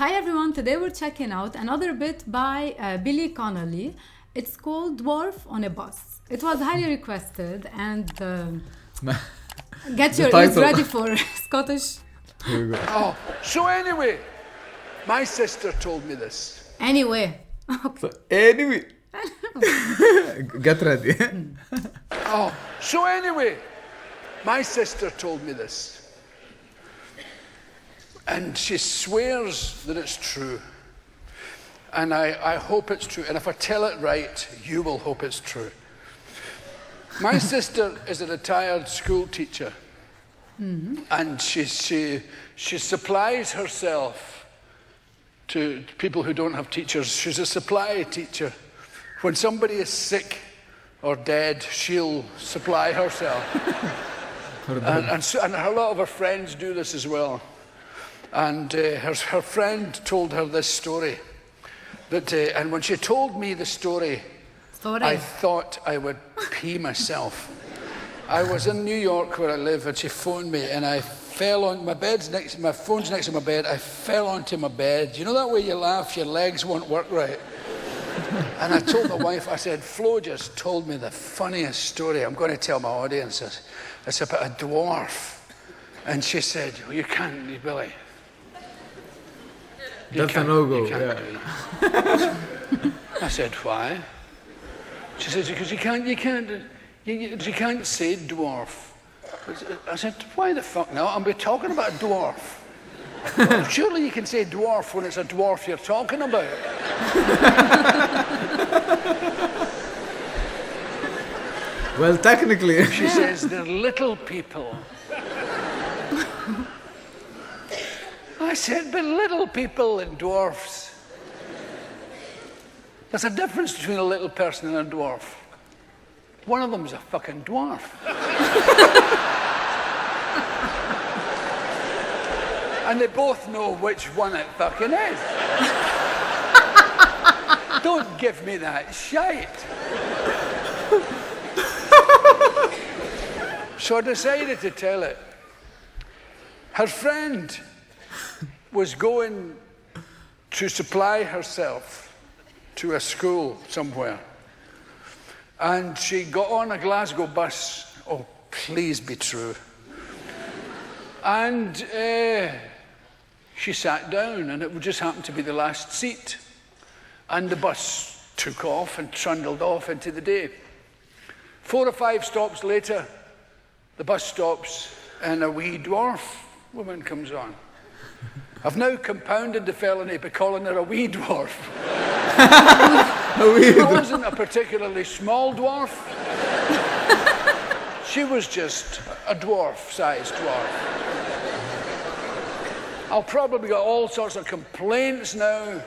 Hi everyone, today we're checking out another bit by Billy Connolly. It's called Dwarf on a Bus. It was highly requested and get your ears ready for Scottish. Here we go. Oh, so anyway, my sister told me this. Anyway. Okay. So, anyway. Get ready. Oh, so anyway, my sister told me this. And she swears that it's true. And I hope it's true. And if I tell it right, you will hope it's true. My sister is a retired school teacher. Mm-hmm. And she supplies herself to people who don't have teachers. She's a supply teacher. When somebody is sick or dead, she'll supply herself. and a lot of her friends do this as well. And her friend told her this story. And when she told me the story, I thought I would pee myself. I was in New York where I live, and she phoned me, and I fell on my phone's next to my bed. I fell onto my bed. You know that way you laugh, your legs won't work right. And I told my wife, I said, Flo just told me the funniest story. I'm going to tell my audience this. It's about a dwarf. And she said, well, you can't, Billy. That's a no-go, yeah. I said, why? She says, because you can't say dwarf. I said, why the fuck not? I'll be talking about a dwarf. Well, surely you can say dwarf when it's a dwarf you're talking about. Well, technically. She says, they're little people. I said, but little people and dwarfs. There's a difference between a little person and a dwarf. One of them's a fucking dwarf. And they both know which one it fucking is. Don't give me that shite. So I decided to tell it. Her friend was going to supply herself to a school somewhere. And she got on a Glasgow bus. Oh, please be true. And she sat down, and it just happened to be the last seat. And the bus took off and trundled off into the day. 4 or 5 stops later, the bus stops, and a wee dwarf woman comes on. I've now compounded the felony by calling her a wee dwarf. She wasn't a particularly small dwarf. She was just a dwarf-sized dwarf. I'll probably get all sorts of complaints now.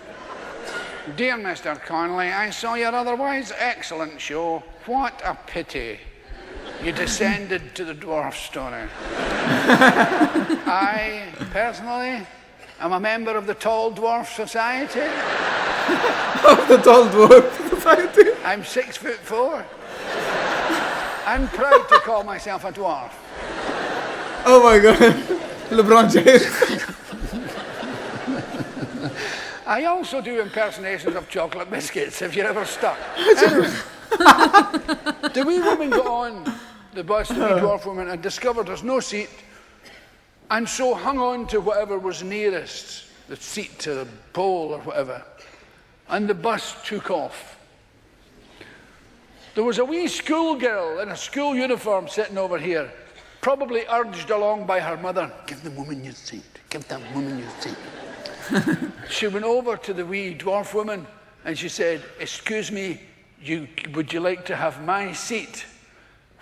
Dear Mr. Connolly, I saw your otherwise excellent show. What a pity you descended to the dwarf story. I, personally, I'm a member of the Tall Dwarf Society. Of the Tall Dwarf Society? I'm 6'4". I'm proud to call myself a dwarf. Oh my God. LeBron James. I also do impersonations of chocolate biscuits, if you're ever stuck. Anyway, the wee woman got on the bus, the wee dwarf woman, and discovered there's no seat, and so hung on to whatever was nearest, the seat to the pole or whatever, and the bus took off. There was a wee schoolgirl in a school uniform sitting over here, probably urged along by her mother. Give the woman your seat, give that woman your seat. She went over to the wee dwarf woman and she said, excuse me, would you like to have my seat?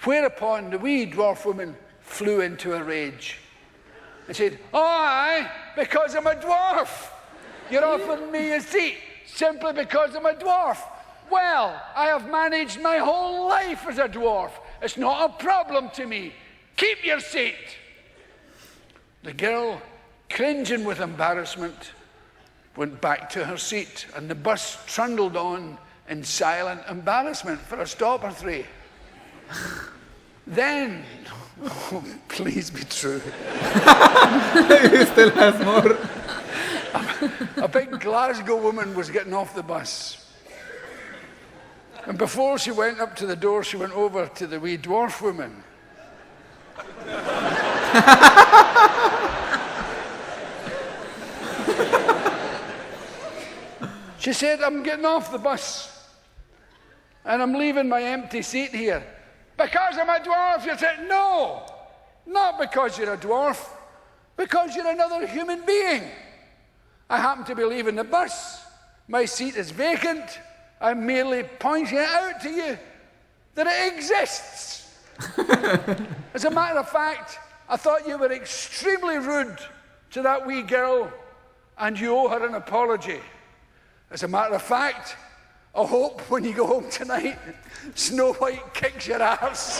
Whereupon the wee dwarf woman flew into a rage and said, oh, aye, because I'm a dwarf. You're offering me a seat simply because I'm a dwarf. Well, I have managed my whole life as a dwarf. It's not a problem to me. Keep your seat. The girl, cringing with embarrassment, went back to her seat, and the bus trundled on in silent embarrassment for a stop or 3. Then, oh, please be true. He still has more. A big Glasgow woman was getting off the bus. And before she went up to the door, she went over to the wee dwarf woman. She said, I'm getting off the bus and I'm leaving my empty seat here. Because I'm a dwarf? You said, no, not because you're a dwarf, because you're another human being. I happen to be leaving the bus. My seat is vacant. I'm merely pointing it out to you that it exists. As a matter of fact, I thought you were extremely rude to that wee girl and you owe her an apology. As a matter of fact, I hope when you go home tonight, Snow White kicks your ass.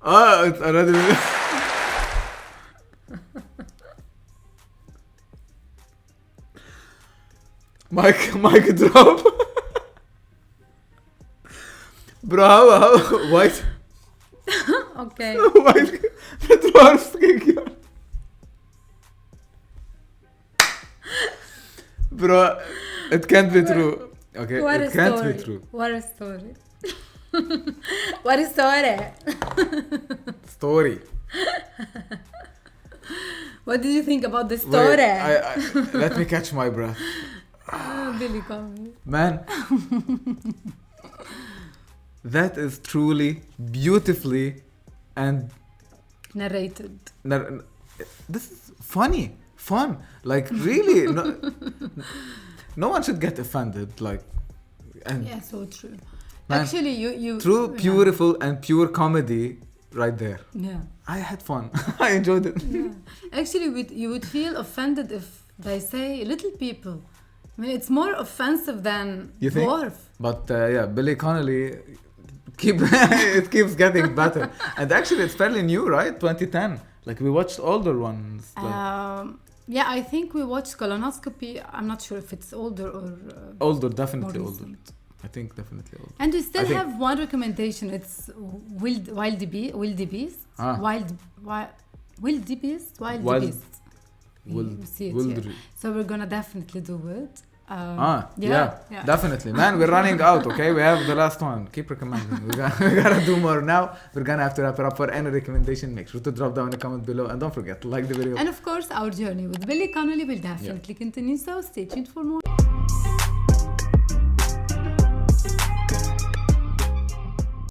It's another. Mic drop. Bro, how white? Okay. White. The dwarf's kicking you. Bro, it can't be true. Okay, What it a can't story. be true. What a story. What a story. Story. What did you think about the story? Wait, let me catch my breath. Billy Connolly. Man, that is truly, beautifully, and Narrated. this is funny, fun. Like really, no one should get offended. Like, and Yeah, so true. Man, Actually, you true, yeah. beautiful, and pure comedy right there. Yeah. I had fun. I enjoyed it. Yeah. Actually, you would feel offended if they say little people. I mean, it's more offensive than You think? dwarf. But yeah, Billy Connolly, it keeps getting better. And actually, it's fairly new, right? 2010. Like we watched older ones. Like, Yeah, I think we watched Colonoscopy. I'm not sure if it's older or older, definitely more older. recent. I think definitely older. And we still I think- have one recommendation. It's wildebeest. Ah. Wildebeest. Wild- Wildebeest. Wild- You see it Wilder- here. So we're gonna definitely do it. Yeah, definitely. Man, we're running out, okay? We have the last one. Keep recommending. We gotta do more now. We're gonna have to wrap it up. For any recommendation, make sure to drop down a comment below. And don't forget to like the video. And of course, our journey with Billy Connolly will definitely continue. So stay tuned for more.